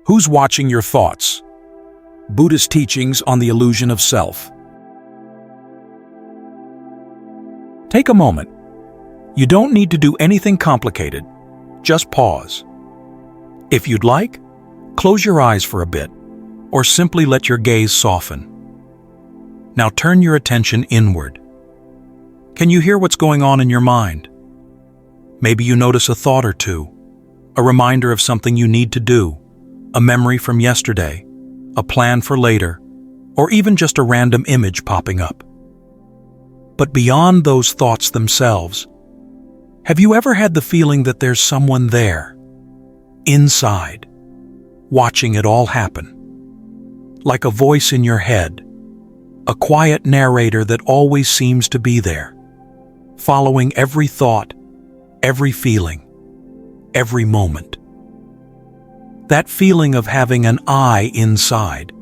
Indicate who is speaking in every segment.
Speaker 1: Who's watching your thoughts? Buddhist teachings on the illusion of self. Take a moment. You don't need to do anything complicated. Just pause. If you'd like, close your eyes for a bit, or simply let your gaze soften. Now turn your attention inward. Can you hear what's going on in your mind? Maybe you notice a thought or two, a reminder of something you need to do, a memory from yesterday, a plan for later, or even just a random image popping up. But beyond those thoughts themselves, have you ever had the feeling that there's someone there, inside, watching it all happen? Like a voice in your head, a quiet narrator that always seems to be there, following every thought, every feeling, every moment. That feeling of having an I inside,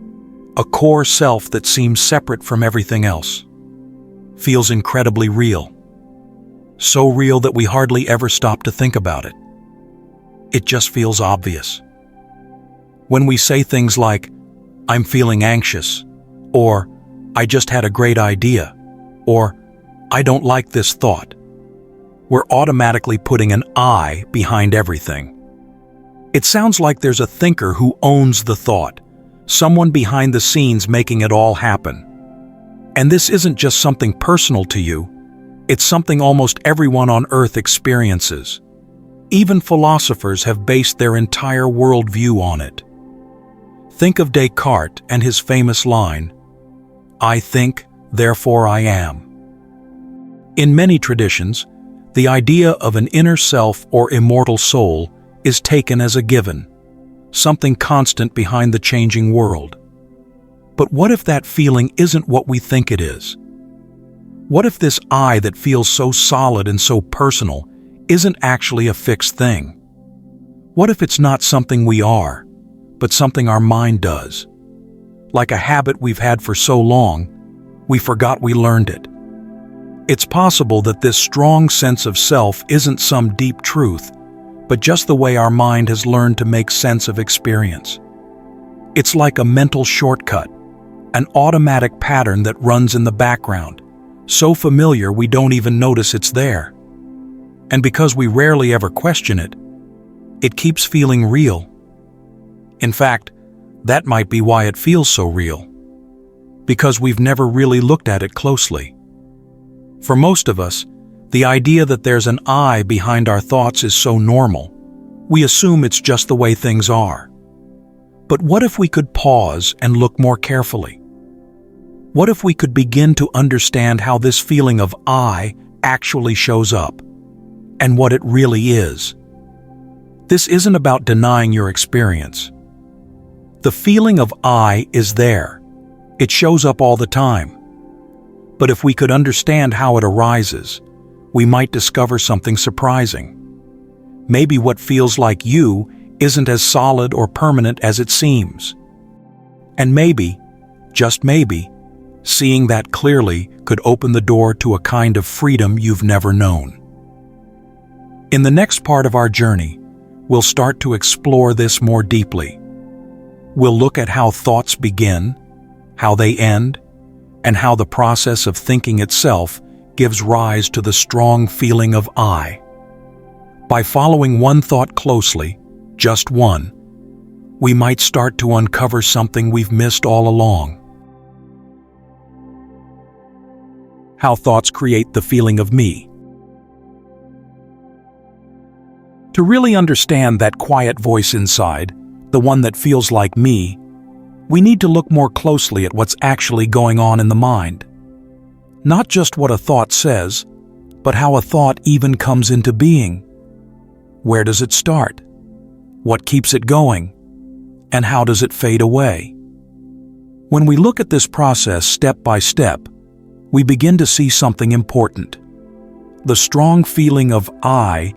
Speaker 1: a core self that seems separate from everything else, feels incredibly real. So real that we hardly ever stop to think about it. It just feels obvious. When we say things like, "I'm feeling anxious," or "I just had a great idea," or "I don't like this thought," we're automatically putting an I behind everything. It sounds like there's a thinker who owns the thought, someone behind the scenes making it all happen. And this isn't just something personal to you, it's something almost everyone on Earth experiences. Even philosophers have based their entire worldview on it. Think of Descartes and his famous line, "I think, therefore I am." In many traditions, the idea of an inner self or immortal soul is taken as a given, something constant behind the changing world. But what if that feeling isn't what we think it is? What if this I that feels so solid and so personal isn't actually a fixed thing? What if it's not something we are, but something our mind does? Like a habit we've had for so long, we forgot we learned it. It's possible that this strong sense of self isn't some deep truth, but just the way our mind has learned to make sense of experience. It's like a mental shortcut, an automatic pattern that runs in the background, so familiar we don't even notice it's there. And because we rarely ever question it, it keeps feeling real. In fact, that might be why it feels so real, because we've never really looked at it closely. For most of us, the idea that there's an I behind our thoughts is so normal, we assume it's just the way things are. But what if we could pause and look more carefully? What if we could begin to understand how this feeling of I actually shows up, and what it really is? This isn't about denying your experience. The feeling of I is there. It shows up all the time. But if we could understand how it arises, we might discover something surprising. Maybe what feels like you isn't as solid or permanent as it seems. And maybe, just maybe, seeing that clearly could open the door to a kind of freedom you've never known. In the next part of our journey, we'll start to explore this more deeply. We'll look at how thoughts begin, how they end, and how the process of thinking itself gives rise to the strong feeling of I. By following one thought closely, just one, we might start to uncover something we've missed all along. How thoughts create the feeling of me. To really understand that quiet voice inside, the one that feels like me, we need to look more closely at what's actually going on in the mind. Not just what a thought says, but how a thought even comes into being. Where does it start? What keeps it going? And how does it fade away? When we look at this process step by step, we begin to see something important. The strong feeling of I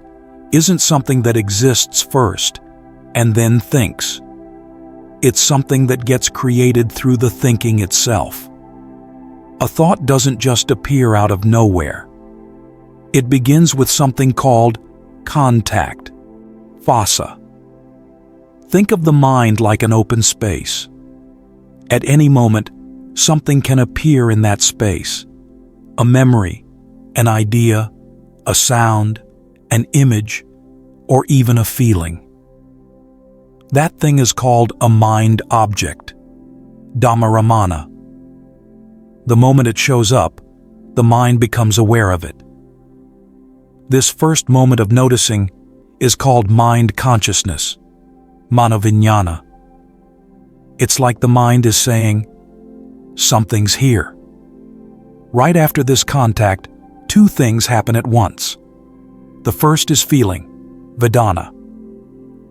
Speaker 1: isn't something that exists first and then thinks. It's something that gets created through the thinking itself. A thought doesn't just appear out of nowhere. It begins with something called contact, phassa. Think of the mind like an open space. At any moment, something can appear in that space. A memory, an idea, a sound, an image, or even a feeling. That thing is called a mind object, Dhammaramana. The moment it shows up, the mind becomes aware of it. This first moment of noticing is called mind consciousness, Manoviññāna. It's like the mind is saying, something's here. Right after this contact, two things happen at once. The first is feeling, Vedana.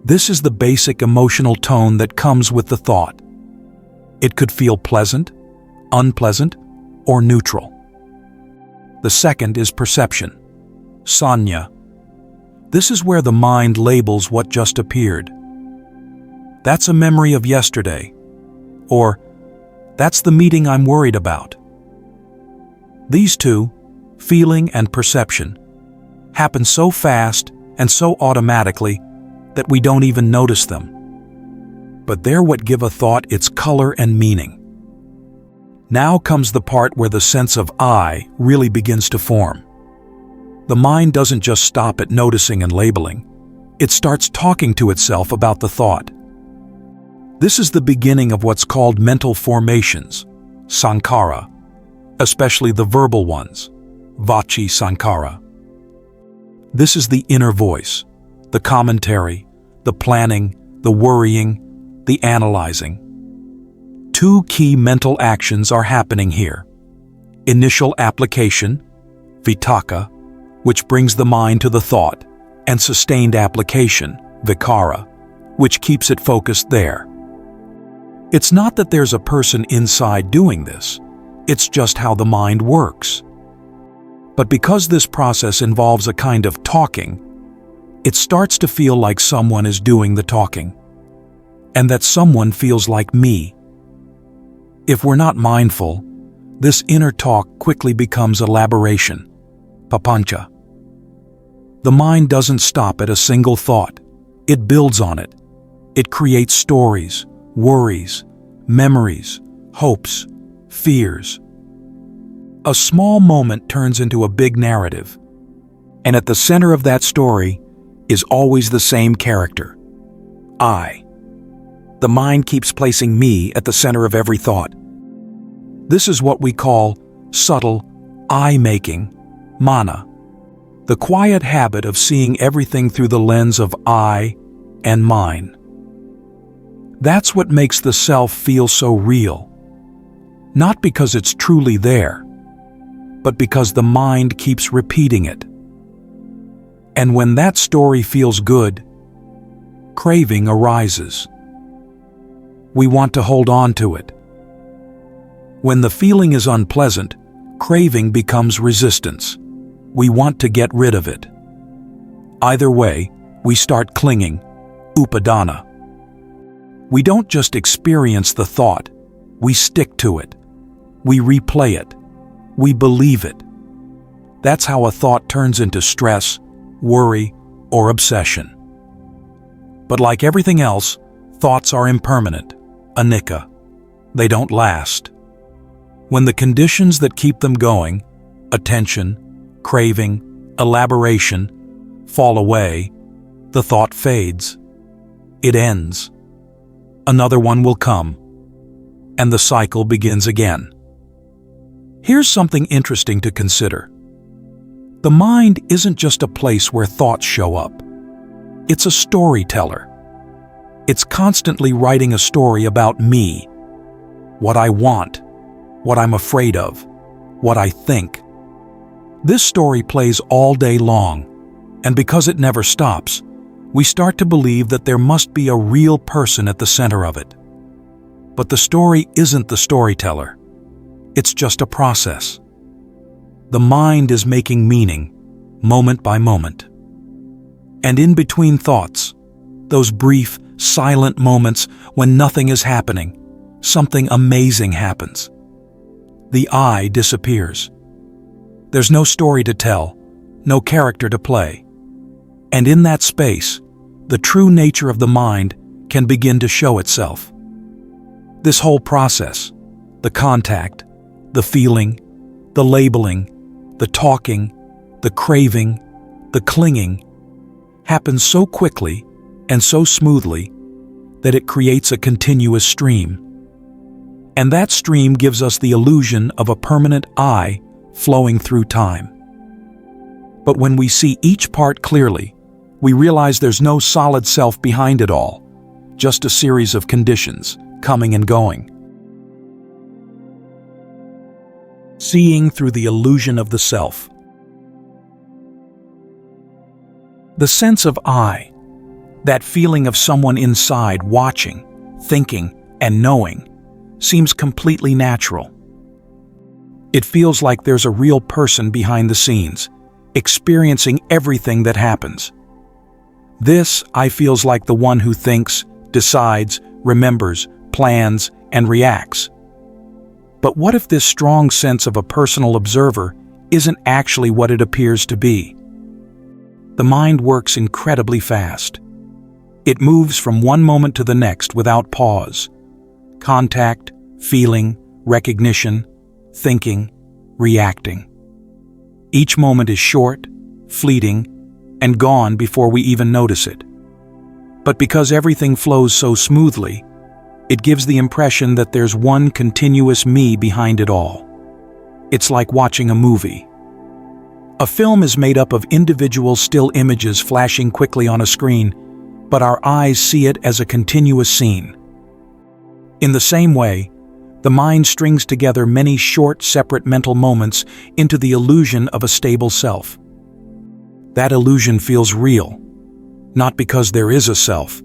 Speaker 1: This is the basic emotional tone that comes with the thought. It could feel pleasant, unpleasant, or neutral. The second is perception, Sanya. This is where the mind labels what just appeared. That's a memory of yesterday, or that's the meeting I'm worried about. These two, feeling and perception, happen so fast and so automatically that we don't even notice them. But they're what give a thought its color and meaning. Now comes the part where the sense of I really begins to form. The mind doesn't just stop at noticing and labeling. It starts talking to itself about the thought. This is the beginning of what's called mental formations, Sankara, especially the verbal ones, Vachi Sankara. This is the inner voice, the commentary, the planning, the worrying, the analyzing. Two key mental actions are happening here. Initial application, Vitakka, which brings the mind to the thought, and sustained application, Vikara, which keeps it focused there. It's not that there's a person inside doing this, it's just how the mind works. But because this process involves a kind of talking, it starts to feel like someone is doing the talking, and that someone feels like me. If we're not mindful, this inner talk quickly becomes elaboration, papancha. The mind doesn't stop at a single thought. It builds on it. It creates stories, worries, memories, hopes, fears. A small moment turns into a big narrative, and at the center of that story is always the same character, I. The mind keeps placing me at the center of every thought. This is what we call subtle I-making, mana, the quiet habit of seeing everything through the lens of I and mine. That's what makes the self feel so real, not because it's truly there, but because the mind keeps repeating it. And when that story feels good, craving arises. We want to hold on to it. When the feeling is unpleasant, craving becomes resistance. We want to get rid of it. Either way, we start clinging, upadana. We don't just experience the thought, we stick to it. We replay it. We believe it. That's how a thought turns into stress, worry, or obsession. But like everything else, thoughts are impermanent, anicca. They don't last. When the conditions that keep them going, attention, craving, elaboration, fall away, the thought fades. It ends. Another one will come, and the cycle begins again. Here's something interesting to consider. The mind isn't just a place where thoughts show up. It's a storyteller. It's constantly writing a story about me, what I want, what I'm afraid of, what I think. This story plays all day long, and because it never stops, we start to believe that there must be a real person at the center of it. But the story isn't the storyteller. It's just a process. The mind is making meaning, moment by moment. And in between thoughts, those brief, silent moments when nothing is happening, something amazing happens. The I disappears. There's no story to tell, no character to play. And in that space, the true nature of the mind can begin to show itself. This whole process, the contact, the feeling, the labeling, the talking, the craving, the clinging, happens so quickly and so smoothly that it creates a continuous stream. And that stream gives us the illusion of a permanent I flowing through time. But when we see each part clearly, we realize there's no solid self behind it all, just a series of conditions coming and going. Seeing through the illusion of the self. The sense of I, that feeling of someone inside watching, thinking, and knowing, seems completely natural. It feels like there's a real person behind the scenes, experiencing everything that happens. This I feels like the one who thinks, decides, remembers, plans, and reacts. But what if this strong sense of a personal observer isn't actually what it appears to be? The mind works incredibly fast. It moves from one moment to the next without pause. Contact, feeling, recognition, thinking, reacting. Each moment is short, fleeting, and gone before we even notice it. But because everything flows so smoothly, it gives the impression that there's one continuous me behind it all. It's like watching a movie. A film is made up of individual still images flashing quickly on a screen, but our eyes see it as a continuous scene. In the same way, the mind strings together many short, separate mental moments into the illusion of a stable self. That illusion feels real, not because there is a self,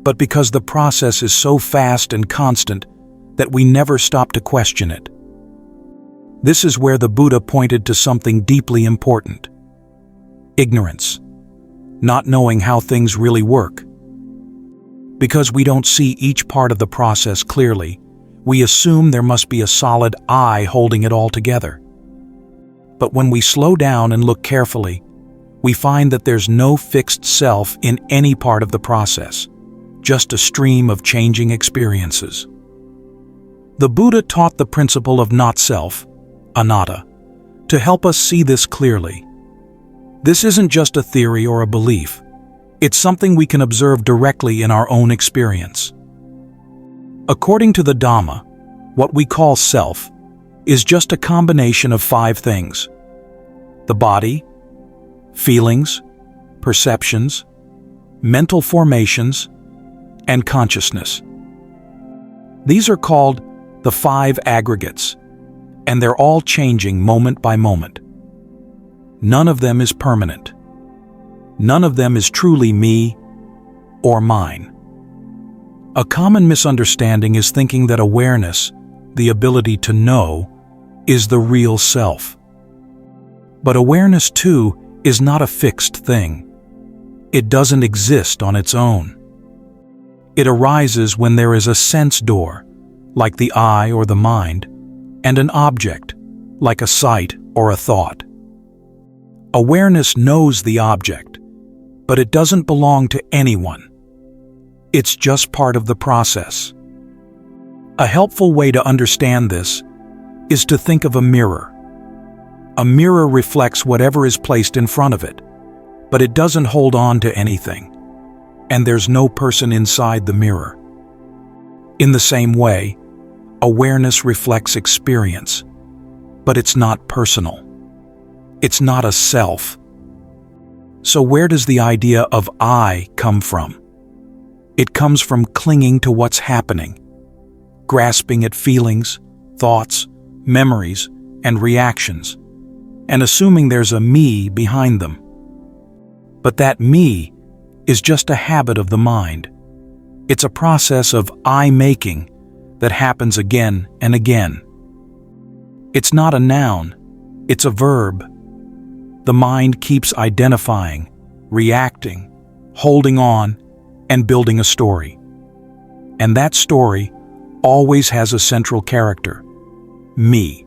Speaker 1: but because the process is so fast and constant that we never stop to question it. This is where the Buddha pointed to something deeply important: ignorance, not knowing how things really work. Because we don't see each part of the process clearly, we assume there must be a solid I holding it all together. But when we slow down and look carefully, we find that there's no fixed self in any part of the process, just a stream of changing experiences. The Buddha taught the principle of not-self, anatta, to help us see this clearly. This isn't just a theory or a belief. It's something we can observe directly in our own experience. According to the Dhamma, what we call self is just a combination of 5 things: the body, feelings, perceptions, mental formations, and consciousness. These are called the 5 aggregates, and they're all changing moment by moment. None of them is permanent. None of them is truly me or mine. A common misunderstanding is thinking that awareness, the ability to know, is the real self. But awareness, too, is not a fixed thing. It doesn't exist on its own. It arises when there is a sense door, like the eye or the mind, and an object, like a sight or a thought. Awareness knows the object, but it doesn't belong to anyone. It's just part of the process. A helpful way to understand this is to think of a mirror. A mirror reflects whatever is placed in front of it, but it doesn't hold on to anything, and there's no person inside the mirror. In the same way, awareness reflects experience, but it's not personal. It's not a self. So where does the idea of I come from? It comes from clinging to what's happening, grasping at feelings, thoughts, memories, and reactions, and assuming there's a me behind them. But that me is just a habit of the mind. It's a process of I-making that happens again and again. It's not a noun, it's a verb. The mind keeps identifying, reacting, holding on, and building a story. And that story always has a central character, me.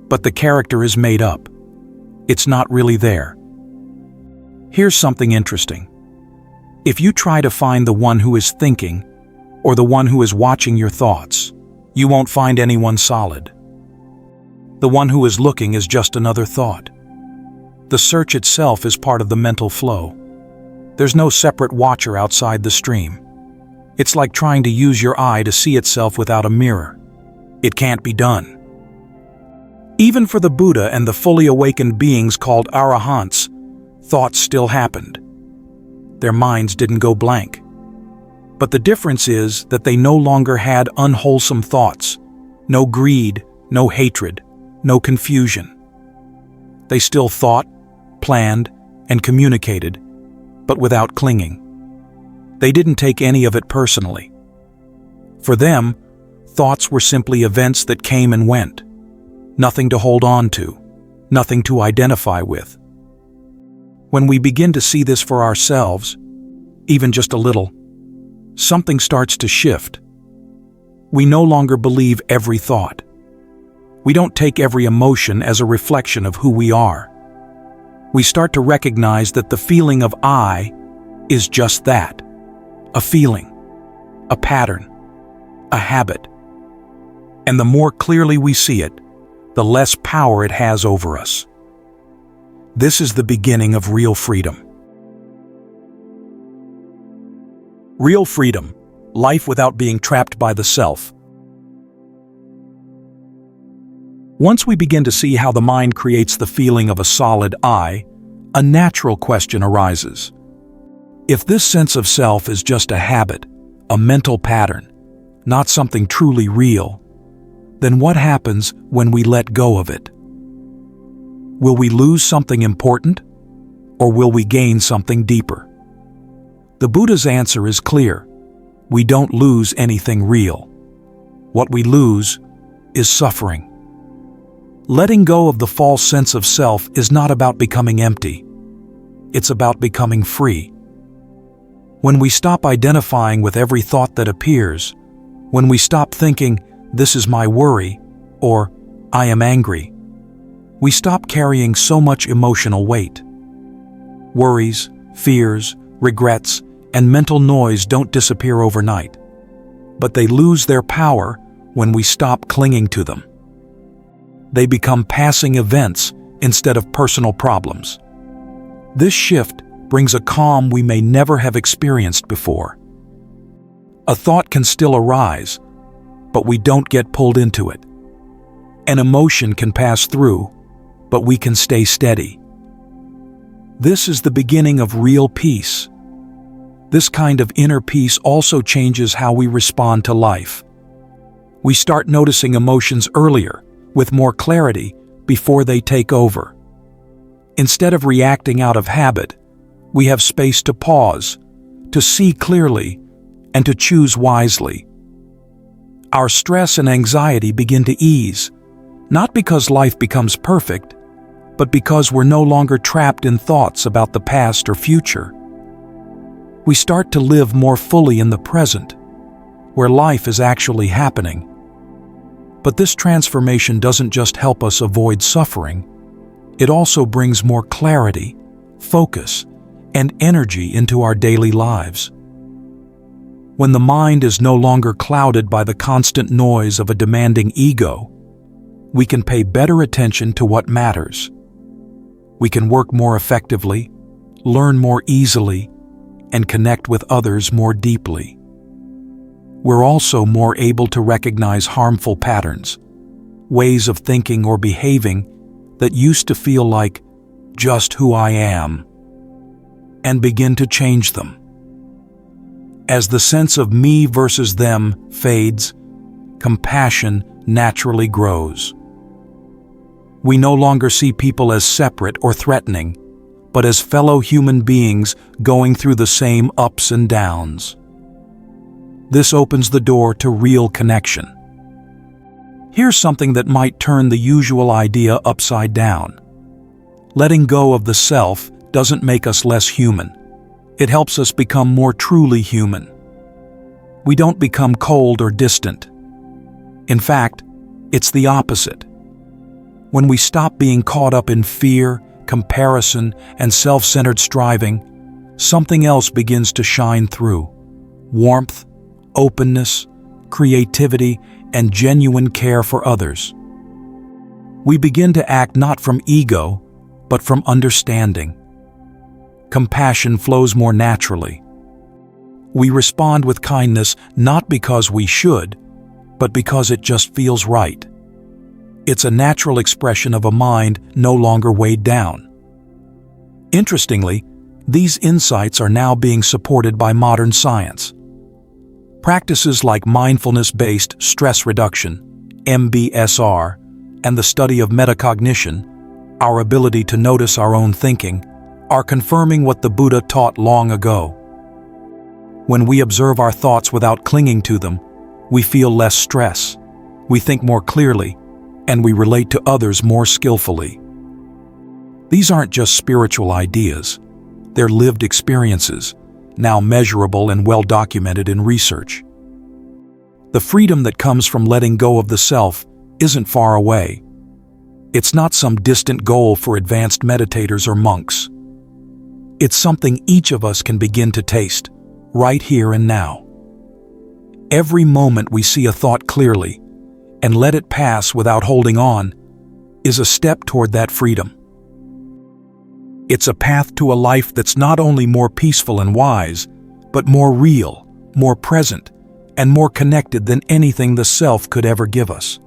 Speaker 1: But the character is made up. It's not really there. Here's something interesting. If you try to find the one who is thinking, or the one who is watching your thoughts, you won't find anyone solid. The one who is looking is just another thought. The search itself is part of the mental flow. There's no separate watcher outside the stream. It's like trying to use your eye to see itself without a mirror. It can't be done. Even for the Buddha and the fully awakened beings called arahants, thoughts still happened. Their minds didn't go blank. But the difference is that they no longer had unwholesome thoughts, no greed, no hatred, no confusion. They still thought, planned, and communicated, but without clinging. They didn't take any of it personally. For them, thoughts were simply events that came and went. Nothing to hold on to, nothing to identify with. When we begin to see this for ourselves, even just a little, something starts to shift. We no longer believe every thought. We don't take every emotion as a reflection of who we are. We start to recognize that the feeling of I is just that, a feeling, a pattern, a habit. And the more clearly we see it, the less power it has over us. This is the beginning of real freedom. Real freedom, life without being trapped by the self. Once we begin to see how the mind creates the feeling of a solid I, a natural question arises. If this sense of self is just a habit, a mental pattern, not something truly real, then what happens when we let go of it? Will we lose something important, or will we gain something deeper? The Buddha's answer is clear. We don't lose anything real. What we lose is suffering. Letting go of the false sense of self is not about becoming empty. It's about becoming free. When we stop identifying with every thought that appears, when we stop thinking, "This is my worry," or "I am angry," we stop carrying so much emotional weight. Worries, fears, regrets, and mental noise don't disappear overnight, but they lose their power when we stop clinging to them. They become passing events instead of personal problems. This shift brings a calm we may never have experienced before. A thought can still arise, but we don't get pulled into it. An emotion can pass through, but we can stay steady. This is the beginning of real peace. This kind of inner peace also changes how we respond to life. We start noticing emotions earlier, with more clarity, before they take over. Instead of reacting out of habit, we have space to pause, to see clearly, and to choose wisely. Our stress and anxiety begin to ease, not because life becomes perfect, but because we're no longer trapped in thoughts about the past or future. We start to live more fully in the present, where life is actually happening. But this transformation doesn't just help us avoid suffering, it also brings more clarity, focus, and energy into our daily lives. When the mind is no longer clouded by the constant noise of a demanding ego, we can pay better attention to what matters. We can work more effectively, learn more easily, and connect with others more deeply. We're also more able to recognize harmful patterns, ways of thinking or behaving that used to feel like just who I am, and begin to change them. As the sense of me versus them fades, compassion naturally grows. We no longer see people as separate or threatening, but as fellow human beings going through the same ups and downs. This opens the door to real connection. Here's something that might turn the usual idea upside down. Letting go of the self doesn't make us less human. It helps us become more truly human. We don't become cold or distant. In fact, it's the opposite. When we stop being caught up in fear, comparison, and self-centered striving, something else begins to shine through: warmth, openness, creativity, and genuine care for others. We begin to act not from ego, but from understanding. Compassion flows more naturally. We respond with kindness not because we should, but because it just feels right. It's a natural expression of a mind no longer weighed down. Interestingly, these insights are now being supported by modern science. Practices like mindfulness-based stress reduction, MBSR, and the study of metacognition, our ability to notice our own thinking, are confirming what the Buddha taught long ago. When we observe our thoughts without clinging to them, we feel less stress, we think more clearly, and we relate to others more skillfully. These aren't just spiritual ideas. They're lived experiences, now measurable and well documented in research. The freedom that comes from letting go of the self isn't far away. It's not some distant goal for advanced meditators or monks. It's something each of us can begin to taste, right here and now. Every moment we see a thought clearly and let it pass without holding on is a step toward that freedom. It's a path to a life that's not only more peaceful and wise, but more real, more present, and more connected than anything the self could ever give us.